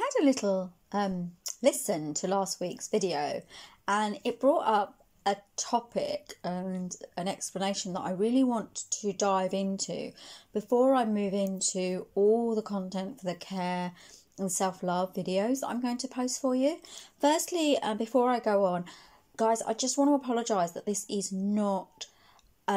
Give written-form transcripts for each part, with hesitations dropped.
had a little listen to last week's video, and it brought up a topic and an explanation that I really want to dive into before I move into all the content for the care and self-love videos that I'm going to post for you. Firstly, before I go on, guys, I just want to apologise that this is not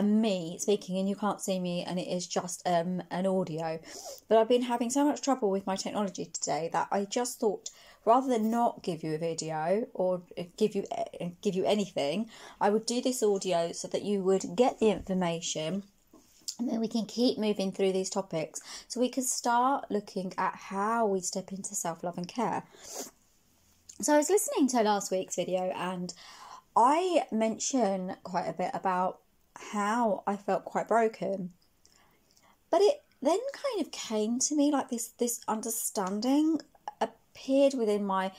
me speaking and you can't see me, and it is just an audio. But I've been having so much trouble with my technology today that I just thought, rather than not give you a video or give you anything, I would do this audio so that you would get the information, and then we can keep moving through these topics so we can start looking at how we step into self-love and care. So I was listening to last week's video and I mentioned quite a bit about how I felt quite broken, but it then kind of came to me like this understanding appeared within my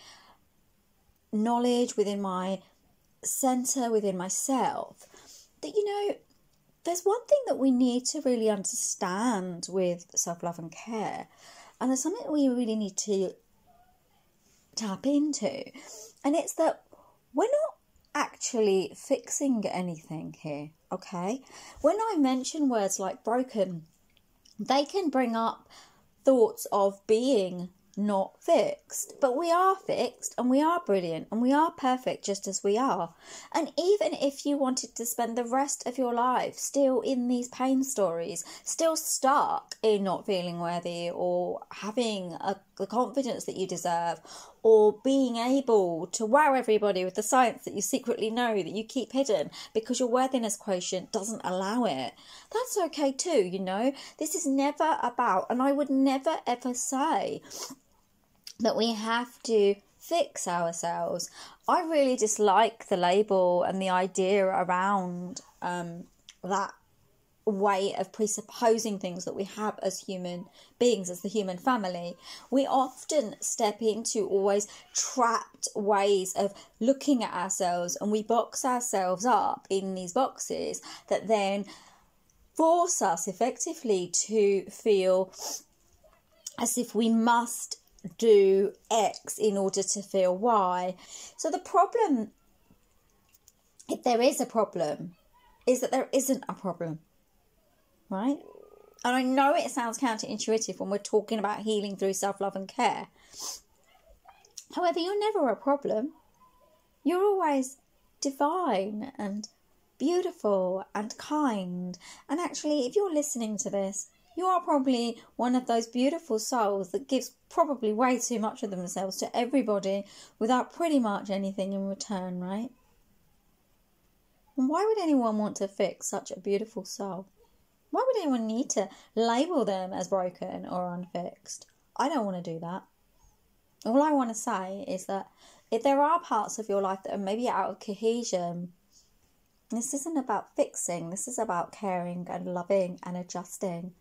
knowledge, within my center, within myself, that, you know, there's one thing that we need to really understand with self-love and care, and there's something we really need to tap into, and it's that we're not actually fixing anything here, okay? When I mention words like broken, they can bring up thoughts of being not fixed, but we are fixed and we are brilliant and we are perfect just as we are. And even if you wanted to spend the rest of your life still in these pain stories, still stuck in not feeling worthy or having the confidence that you deserve, or being able to wow everybody with the science that you secretly know that you keep hidden because your worthiness quotient doesn't allow it, that's okay too, you know. This is never about, and I would never ever say that we have to fix ourselves. I really dislike the label and the idea around that way of presupposing things that we have as human beings, as the human family. We often step into always trapped ways of looking at ourselves, and we box ourselves up in these boxes that then force us effectively to feel as if we must do X in order to feel Y. So the problem, if there is a problem, is that there isn't a problem, right? And I know it sounds counterintuitive when we're talking about healing through self-love and care. However, you're never a problem. You're always divine and beautiful and kind. And actually, if you're listening to this, you are probably one of those beautiful souls that gives probably way too much of themselves to everybody without pretty much anything in return, right? And why would anyone want to fix such a beautiful soul? Why would anyone need to label them as broken or unfixed? I don't want to do that. All I want to say is that if there are parts of your life that are maybe out of cohesion, this isn't about fixing. This is about caring and loving and adjusting.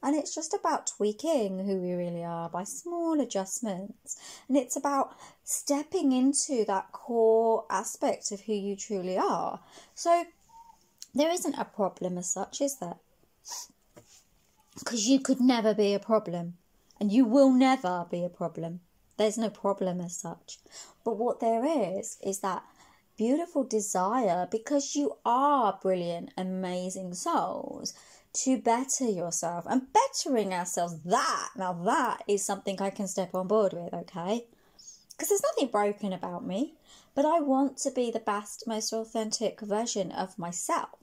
And it's just about tweaking who we really are by small adjustments. And it's about stepping into that core aspect of who you truly are. So there isn't a problem as such, is there? Because you could never be a problem. And you will never be a problem. There's no problem as such. But what there is that beautiful desire, because you are brilliant, amazing souls, to better yourself. And bettering ourselves, that is something I can step on board with, okay? Because there's nothing broken about me, but I want to be the best, most authentic version of myself.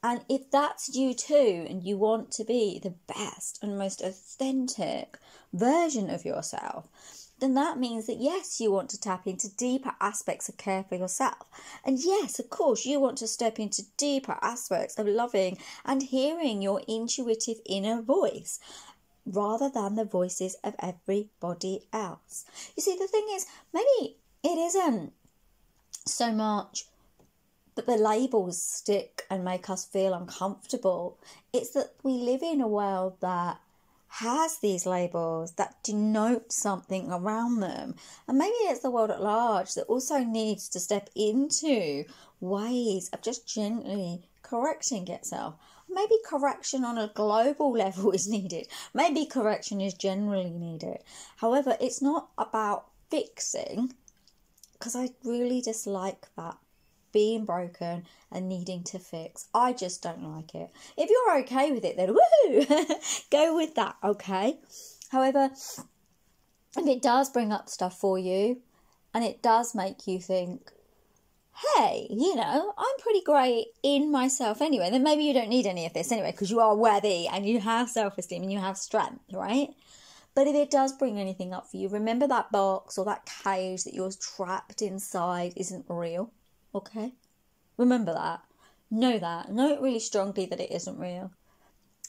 And if that's you too, and you want to be the best and most authentic version of yourself, then that means that yes, you want to tap into deeper aspects of care for yourself. And yes, of course, you want to step into deeper aspects of loving and hearing your intuitive inner voice rather than the voices of everybody else. You see, the thing is, maybe it isn't so much that the labels stick and make us feel uncomfortable. It's that we live in a world that has these labels that denote something around them. And maybe it's the world at large that also needs to step into ways of just gently correcting itself. I maybe correction on a global level is needed. Maybe correction is generally needed. However, it's not about fixing, because I really dislike that, being broken and needing to fix. I just don't like it. If you're okay with it, then woohoo, go with that, okay? However, if it does bring up stuff for you and it does make you think, hey, you know, I'm pretty great in myself anyway, then maybe you don't need any of this anyway, because you are worthy and you have self-esteem and you have strength, right? But if it does bring anything up for you, remember that box or that cage that you're trapped inside isn't real, okay? Remember that. Know that. Know it really strongly that it isn't real.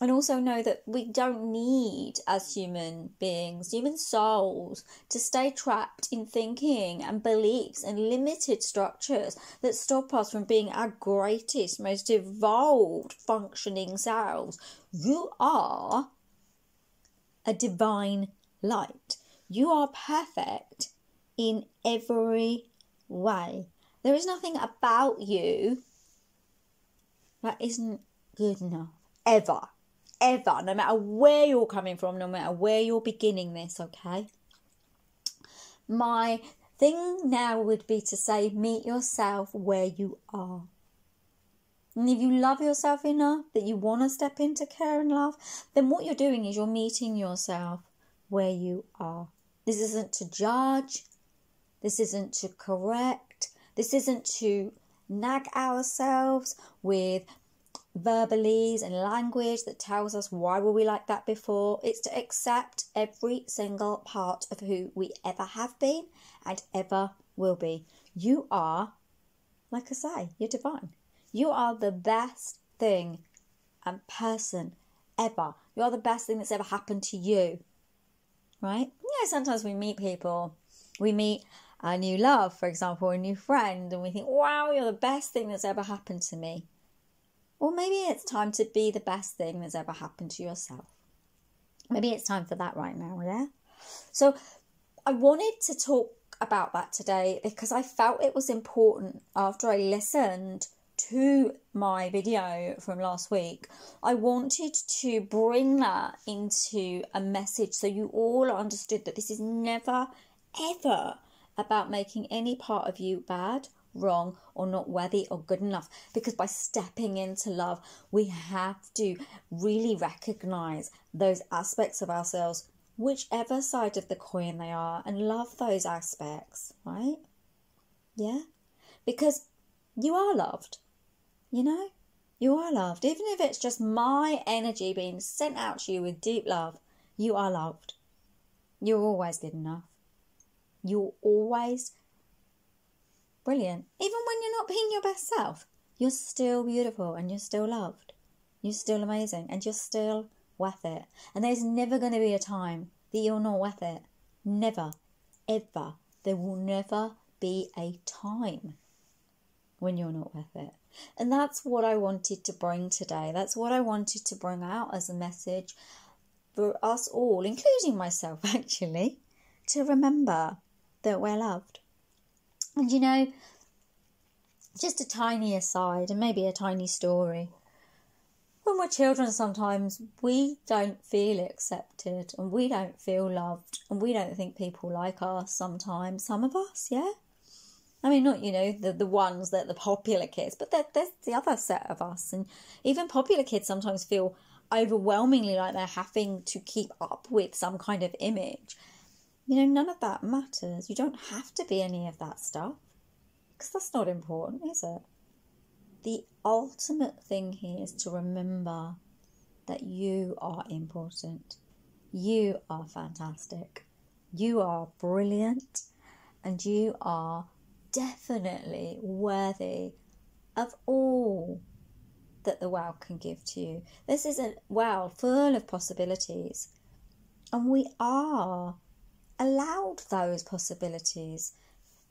And also know that we don't need, as human beings, human souls, to stay trapped in thinking and beliefs and limited structures that stop us from being our greatest, most evolved functioning selves. You are a divine light. You are perfect in every way. There is nothing about you that isn't good enough. Ever. Ever. No matter where you're coming from, no matter where you're beginning this, okay? My thing now would be to say, meet yourself where you are. And if you love yourself enough that you want to step into care and love, then what you're doing is you're meeting yourself where you are. This isn't to judge. This isn't to correct. This isn't to nag ourselves with verbalese and language that tells us why were we like that before. It's to accept every single part of who we ever have been and ever will be. You are, like I say, you're divine. You are the best thing and person ever. You are the best thing that's ever happened to you, right? Yeah, sometimes we meet people, we meet a new love, for example, a new friend, and we think, wow, you're the best thing that's ever happened to me. Or maybe it's time to be the best thing that's ever happened to yourself. Maybe it's time for that right now, yeah? So I wanted to talk about that today because I felt it was important after I listened to my video from last week. I wanted to bring that into a message so you all understood that this is never, ever about making any part of you bad, wrong, or not worthy or good enough. Because by stepping into love, we have to really recognize those aspects of ourselves, whichever side of the coin they are, and love those aspects, right? Yeah? Because you are loved, you know? You are loved. Even if it's just my energy being sent out to you with deep love, you are loved. You're always good enough. You're always brilliant. Even when you're not being your best self, you're still beautiful and you're still loved. You're still amazing and you're still worth it. And there's never going to be a time that you're not worth it. Never, ever. There will never be a time when you're not worth it. And that's what I wanted to bring today. That's what I wanted to bring out as a message for us all, including myself actually, to remember that we're loved. And you know, just a tiny aside and maybe a tiny story. When we're children, sometimes we don't feel accepted and we don't feel loved and we don't think people like us sometimes. Some of us, yeah? I mean, not, you know, the ones that the popular kids, but there's the other set of us. And even popular kids sometimes feel overwhelmingly like they're having to keep up with some kind of image. You know, none of that matters. You don't have to be any of that stuff because that's not important, is it? The ultimate thing here is to remember that you are important. You are fantastic. You are brilliant. And you are definitely worthy of all that the world can give to you. This is a world full of possibilities. And we are allowed those possibilities.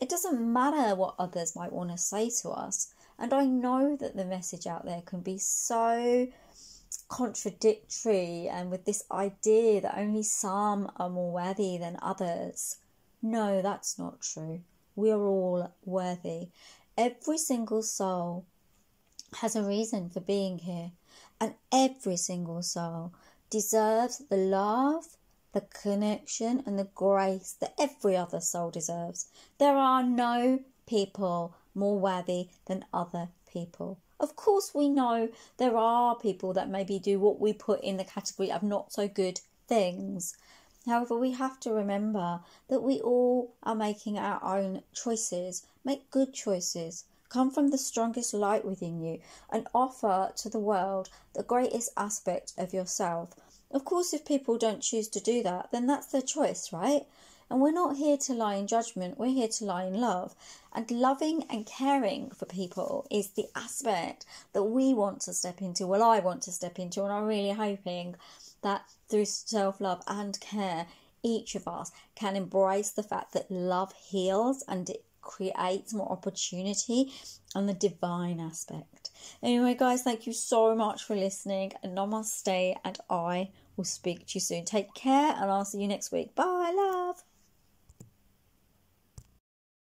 It doesn't matter what others might want to say to us. And I know that the message out there can be so contradictory and with this idea that only some are more worthy than others. No, that's not true. We are all worthy. Every single soul has a reason for being here. And every single soul deserves the love, the connection and the grace that every other soul deserves. There are no people more worthy than other people. Of course, we know there are people that maybe do what we put in the category of not so good things. However, we have to remember that we all are making our own choices. Make good choices. Come from the strongest light within you and offer to the world the greatest aspect of yourself. Of course, if people don't choose to do that, then that's their choice, right? And we're not here to lie in judgment, we're here to lie in love. And loving and caring for people is the aspect that we want to step into. Well, I want to step into, and I'm really hoping that through self-love and care, each of us can embrace the fact that love heals and it creates more opportunity and the divine aspect. Anyway, guys, thank you so much for listening. Namaste, and I will speak to you soon. Take care, and I'll see you next week. Bye, love.